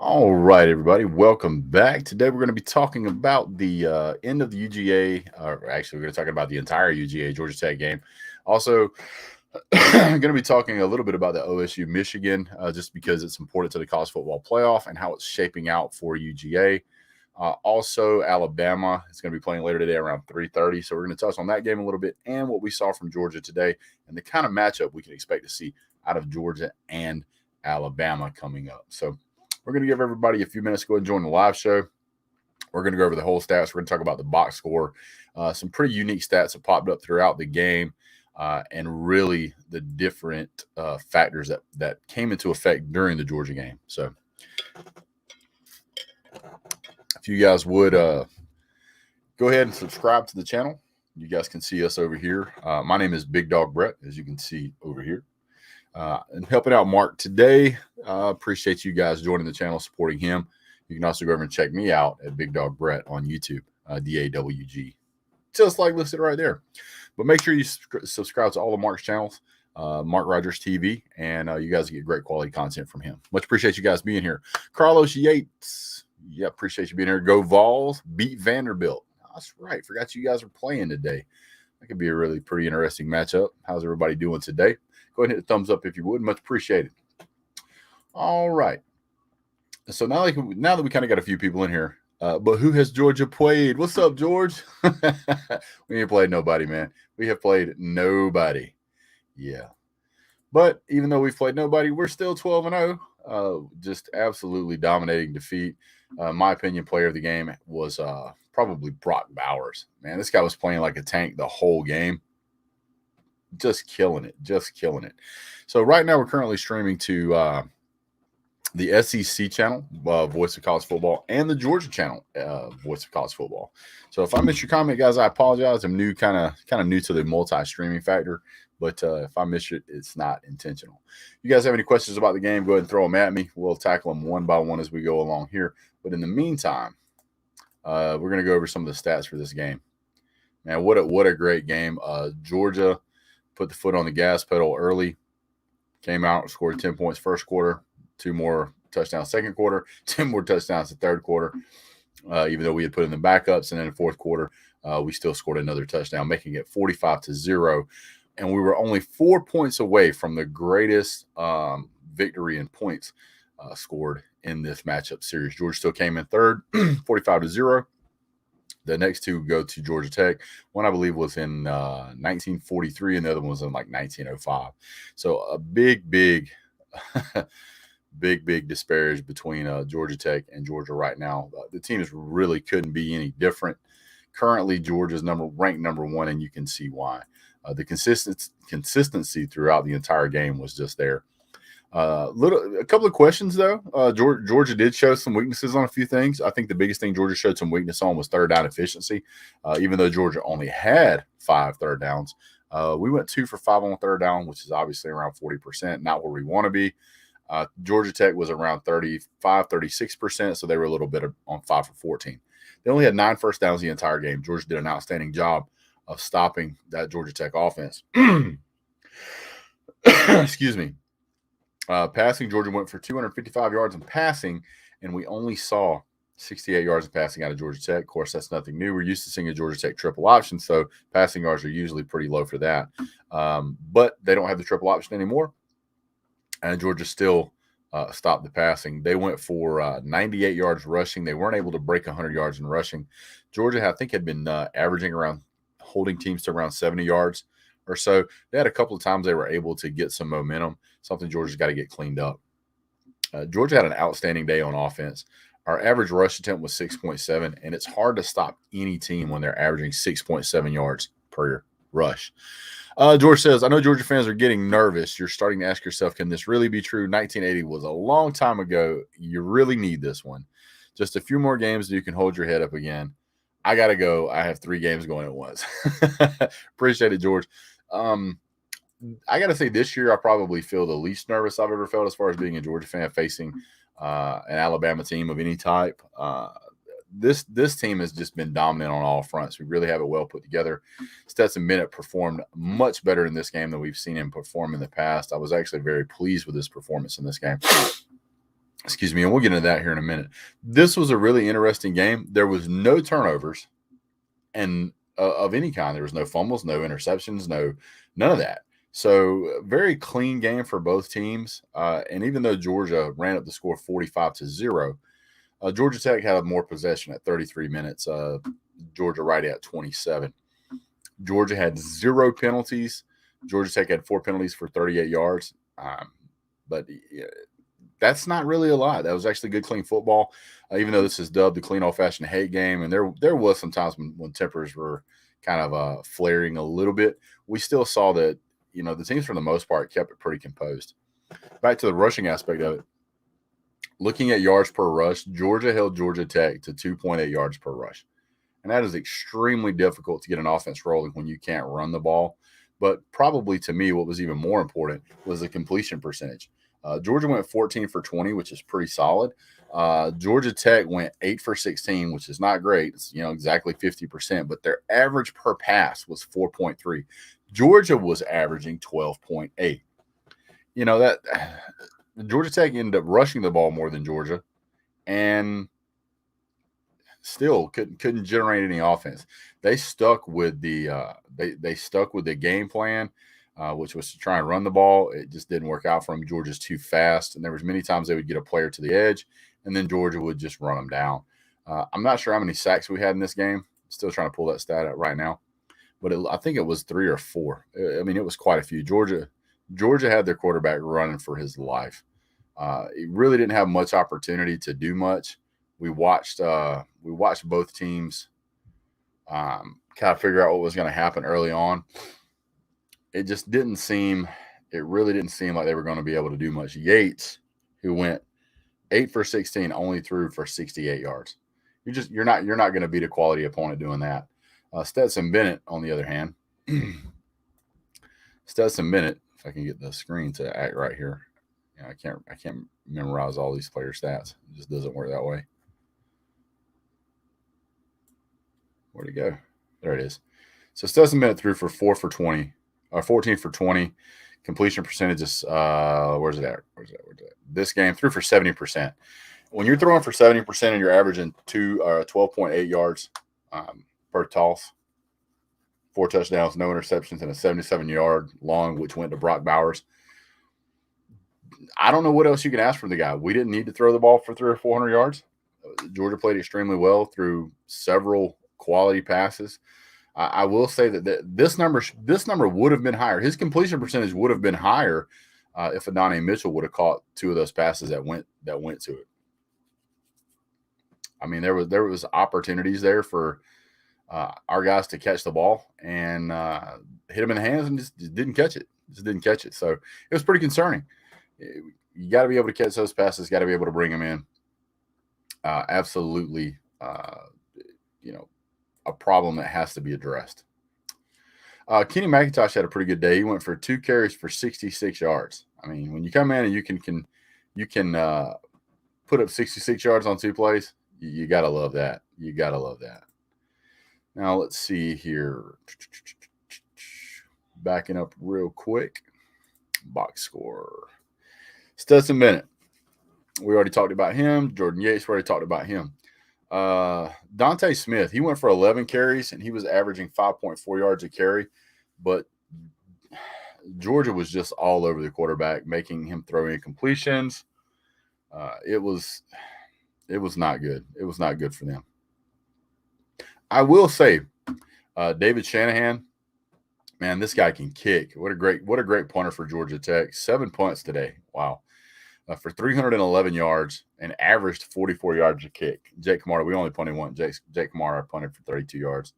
All right, everybody, welcome back. Today we're going to be talking about the end of the UGA, or actually, we're going to talk about the entire UGA Georgia Tech game. Also, going to be talking a little bit about the OSU Michigan, just because it's important to the college football playoff and how it's shaping out for UGA. Also, Alabama is going to be playing later today around 3:30. So we're going to touch on that game a little bit and what we saw from Georgia today and the kind of matchup we can expect to see out of Georgia and Alabama coming up. So we're going to give everybody a few minutes to go ahead and join the live show. We're going to go over the whole stats. We're going to talk about the box score, some pretty unique stats that popped up throughout the game, and really the different factors that came into effect during the Georgia game. So if you guys would go ahead and subscribe to the channel, you guys can see us over here. My name is Big Dog Brett, as you can see over here. And helping out Mark today. Appreciate you guys joining the channel, supporting him. You can also go over and check me out at Big Dog Brett on YouTube, DAWG, just like listed right there. But make sure you subscribe to all of Mark's channels, Mark Rogers TV, and you guys get great quality content from him. Much appreciate you guys being here. Carlos Yates, yeah, appreciate you being here. Go Vols, beat Vanderbilt. That's right. Forgot you guys are playing today. That could be a really pretty interesting matchup. How's everybody doing today? Go ahead and hit the thumbs up if you would. Much appreciated. All right. So now that we kind of got a few people in here, but who has Georgia played? What's up, George? We ain't played nobody, man. We have played nobody. Yeah. But even though we've played nobody, we're still 12-0. Just absolutely dominating defeat. My opinion, player of the game was probably Brock Bowers. Man, this guy was playing like a tank the whole game. Just killing it. So right now we're currently streaming to the SEC channel, Voice of College Football, and the Georgia channel, Voice of College Football. So if I missed your comment, guys, I apologize. I'm new, kind of new to the multi-streaming factor, but if I miss it, it's not intentional. You guys have any questions about the game, go ahead and throw them at me. We'll tackle them one by one as we go along here. But in the meantime, we're going to go over some of the stats for this game. Man, what a great game. Georgia put the foot on the gas pedal early, came out, scored 10 points first quarter, 2 more touchdowns second quarter, 10 more touchdowns the third quarter, even though we had put in the backups. And then in the fourth quarter, we still scored another touchdown, making it 45-0. And we were only 4 points away from the greatest victory in points scored in this matchup series. Georgia still came in third, 45-0. The next two go to Georgia Tech. One, I believe, was in 1943, and the other one was in like 1905. So a big disparage between Georgia Tech and Georgia right now. The teams really couldn't be any different. Currently, Georgia's ranked number 1, and you can see why. The consistency throughout the entire game was just there. A couple of questions though. Georgia did show some weaknesses on a few things. I think the biggest thing Georgia showed some weakness on was third down efficiency. Even though Georgia only had 5 third downs, we went 2 for 5 on third down, which is obviously around 40%, not where we want to be. Georgia Tech was around 36%, so they were a little bit on 5 for 14. They only had 9 first downs the entire game. Georgia did an outstanding job of stopping that Georgia Tech offense. Excuse me. Passing, Georgia went for 255 yards in passing, and we only saw 68 yards of passing out of Georgia Tech. Of course, that's nothing new. We're used to seeing a Georgia Tech triple option, so passing yards are usually pretty low for that. But they don't have the triple option anymore, and Georgia still stopped the passing. They went for 98 yards rushing. They weren't able to break 100 yards in rushing. Georgia, I think, had been averaging around holding teams to around 70 yards or so. They had a couple of times they were able to get some momentum, something Georgia's got to get cleaned up. Georgia had an outstanding day on offense. Our average rush attempt was 6.7, and it's hard to stop any team when they're averaging 6.7 yards per rush. George says, I know Georgia fans are getting nervous. You're starting to ask yourself, can this really be true? 1980 was a long time ago. You really need this one. Just a few more games so you can hold your head up again. I got to go. I have 3 games going at once. Appreciate it, George. I got to say, this year I probably feel the least nervous I've ever felt as far as being a Georgia fan facing an Alabama team of any type. This team has just been dominant on all fronts. We really have it well put together. Stetson Bennett performed much better in this game than we've seen him perform in the past. I was actually very pleased with his performance in this game. Excuse me, and we'll get into that here in a minute. This was a really interesting game. There was no turnovers, and of any kind. There was no fumbles, no interceptions, none of that. So very clean game for both teams. And even though Georgia ran up the score 45-0, Georgia Tech had more possession at 33 minutes. Georgia right at 27. Georgia had 0 penalties. Georgia Tech had 4 penalties for 38 yards. But that's not really a lot. That was actually good, clean football, even though this is dubbed the clean, old-fashioned hate game. And there was some times when tempers were kind of flaring a little bit. We still saw that, the teams for the most part kept it pretty composed. Back to the rushing aspect of it. Looking at yards per rush, Georgia held Georgia Tech to 2.8 yards per rush. And that is extremely difficult to get an offense rolling when you can't run the ball. But probably to me, what was even more important was the completion percentage. Georgia went 14 for 20, which is pretty solid. Georgia Tech went 8 for 16, which is not great. It's, exactly 50%, but their average per pass was 4.3. Georgia was averaging 12.8. That Georgia Tech ended up rushing the ball more than Georgia, and still couldn't generate any offense. They stuck with the they stuck with the game plan, which was to try and run the ball. It just didn't work out for them. Georgia's too fast, and there was many times they would get a player to the edge, and then Georgia would just run them down. I'm not sure how many sacks we had in this game. Still trying to pull that stat out right now, but I think it was 3 or 4. I mean, it was quite a few. Georgia had their quarterback running for his life. He really didn't have much opportunity to do much. We watched both teams kind of figure out what was going to happen early on. It really didn't seem like they were going to be able to do much. Yates, who went 8 for 16, only threw for 68 yards. You're not going to beat a quality opponent doing that. Stetson Bennett, on the other hand, Stetson Bennett, if I can get the screen to act right here. I can't memorize all these player stats. It just doesn't work that way. Where'd it go? There it is. So Stetson Bennett threw for 14 for 20. Completion percentage is where's it at? This game threw for 70%. When you're throwing for 70% and you're averaging 12.8 yards per toss, 4 touchdowns, no interceptions, and a 77-yard long, which went to Brock Bowers. I don't know what else you can ask from the guy. We didn't need to throw the ball for 300 or 400 yards. Georgia played extremely well through several quality passes. I will say that this number would have been higher. His completion percentage would have been higher if Adonai Mitchell would have caught 2 of those passes that went to it. I mean, there was opportunities there for our guys to catch the ball and hit them in the hands and just didn't catch it. So it was pretty concerning. You got to be able to catch those passes. Got to be able to bring them in. Absolutely, a problem that has to be addressed. Kenny McIntosh had a pretty good day. He went for 2 carries for 66 yards. I mean, when you come in and you can put up 66 yards on 2 plays, you got to love that. Now let's see here. Backing up real quick. Box score. Stetson Bennett. We already talked about him. Jordan Yates, we already talked about him. Dante Smith, he went for 11 carries, and he was averaging 5.4 yards a carry. But Georgia was just all over the quarterback, making him throw incompletions. It was not good. It was not good for them. I will say, David Shanahan, man, this guy can kick. What a great punter for Georgia Tech. 7 punts today. Wow. For 311 yards and averaged 44 yards a kick. Jake Camarda, we only punted one. Jake Camarda punted for 32 yards.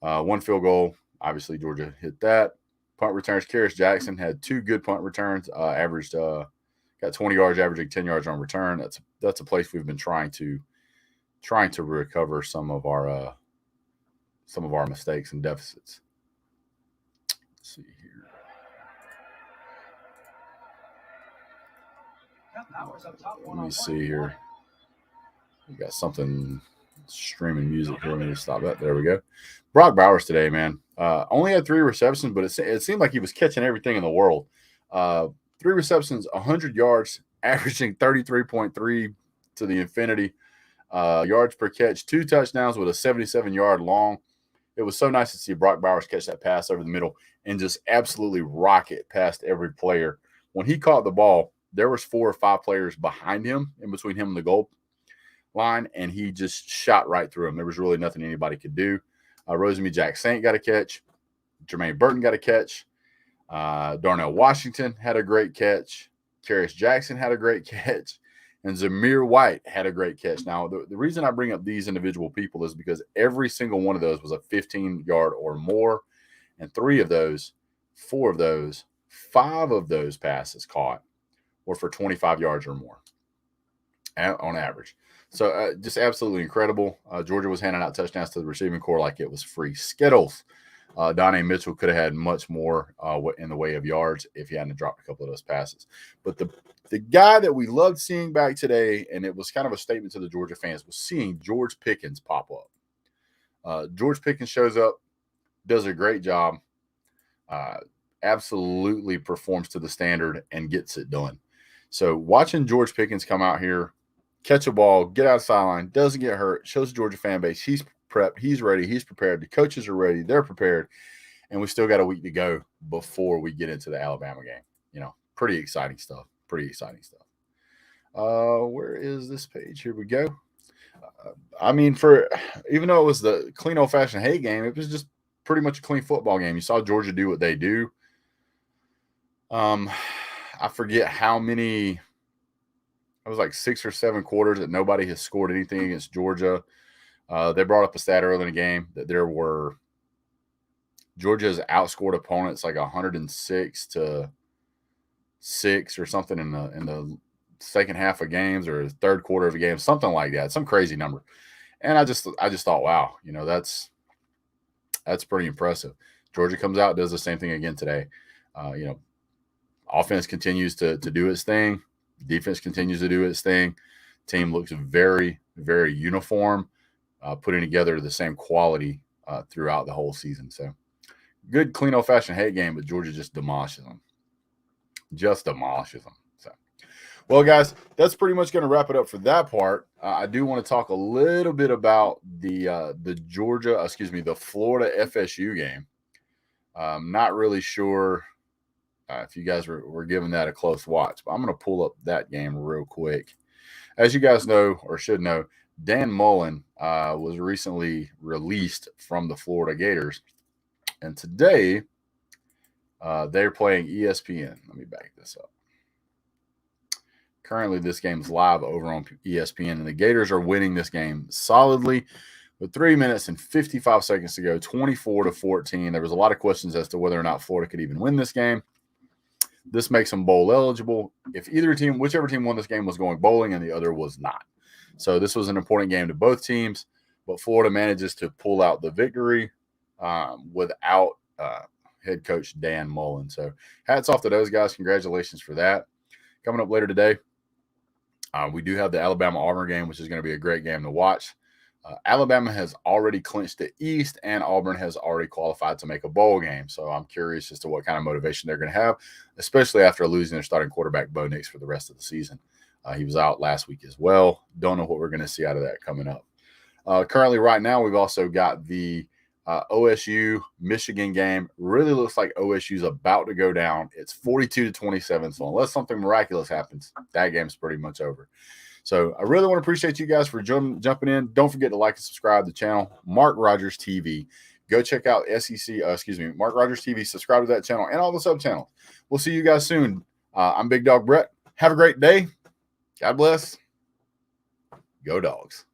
1 field goal. Obviously, Georgia hit that. Punt returns. Karis Jackson had 2 good punt returns. Got 20 yards, averaging 10 yards on return. That's a place we've been trying to recover some of our mistakes and deficits. Let's see here. Let me see here. We got something streaming music here. Let me stop that. There we go. Brock Bowers today, man. Only had 3 receptions, but it seemed like he was catching everything in the world. 3 receptions, 100 yards, averaging 33.3 to the infinity. Yards per catch, 2 touchdowns with a 77-yard long. It was so nice to see Brock Bowers catch that pass over the middle and just absolutely rocket past every player. When he caught the ball, there was 4 or 5 players behind him, in between him and the goal line, and he just shot right through him. There was really nothing anybody could do. Rosamie Jack-Saint got a catch. Jermaine Burton got a catch. Darnell Washington had a great catch. Karis Jackson had a great catch. And Zamir White had a great catch. Now, the reason I bring up these individual people is because every single one of those was a 15-yard or more. And 3 of those, 4 of those, 5 of those passes caught were for 25 yards or more on average. So just absolutely incredible. Georgia was handing out touchdowns to the receiving corps like it was free Skittles. Donnie Mitchell could have had much more in the way of yards if he hadn't dropped a couple of those passes. But the guy that we loved seeing back today, and it was kind of a statement to the Georgia fans, was seeing George Pickens pop up. George Pickens shows up, does a great job, absolutely performs to the standard, and gets it done. So watching George Pickens come out here, catch a ball, get out of the sideline, doesn't get hurt, shows the Georgia fan base he's prepped, he's ready, he's prepared. The coaches are ready, they're prepared, and we still got a week to go before we get into the Alabama game. You know, pretty exciting stuff. Pretty exciting stuff. Where is this page? Here we go. I mean, even though it was the clean old-fashioned hate game, it was just pretty much a clean football game. You saw Georgia do what they do. I forget how many. It was like 6 or 7 quarters that nobody has scored anything against Georgia. They brought up a stat early in the game that Georgia's outscored opponents like 106-6 or something in the second half of games or third quarter of a game, something like that, some crazy number. And I just thought, wow, you know, that's pretty impressive. Georgia comes out, does the same thing again today. You know, offense continues to do its thing. Defense continues to do its thing. Team looks very, very uniform, putting together the same quality throughout the whole season. So good, clean, old-fashioned hate game, but Georgia just demolishes them. So, well, guys, that's pretty much going to wrap it up for that part. I do want to talk a little bit about the Florida FSU game. I'm not really sure if you guys were giving that a close watch, but I'm going to pull up that game real quick. As you guys know or should know, Dan Mullen was recently released from the Florida Gators, and today they're playing ESPN. Let me back this up. Currently, this game's live over on ESPN, and the Gators are winning this game solidly with 3 minutes and 55 seconds to go, 24-14. There was a lot of questions as to whether or not Florida could even win this game. This makes them bowl eligible if whichever team won this game was going bowling and the other was not. So this was an important game to both teams, but Florida manages to pull out the victory without head coach Dan Mullen. So hats off to those guys. Congratulations for that. Coming up later today, we do have the Alabama-Auburn game, which is going to be a great game to watch. Alabama has already clinched the East, and Auburn has already qualified to make a bowl game. So I'm curious as to what kind of motivation they're going to have, especially after losing their starting quarterback, Bo Nix, for the rest of the season. He was out last week as well. Don't know what we're going to see out of that coming up. Currently, right now, we've also got the OSU-Michigan game. Really looks like OSU's about to go down. It's 42-27. So unless something miraculous happens, that game's pretty much over. So I really want to appreciate you guys for jumping in. Don't forget to like and subscribe to the channel, Mark Rogers TV. Go check out Mark Rogers TV. Subscribe to that channel and all the sub-channels. We'll see you guys soon. I'm Big Dog Brett. Have a great day. God bless. Go Dogs.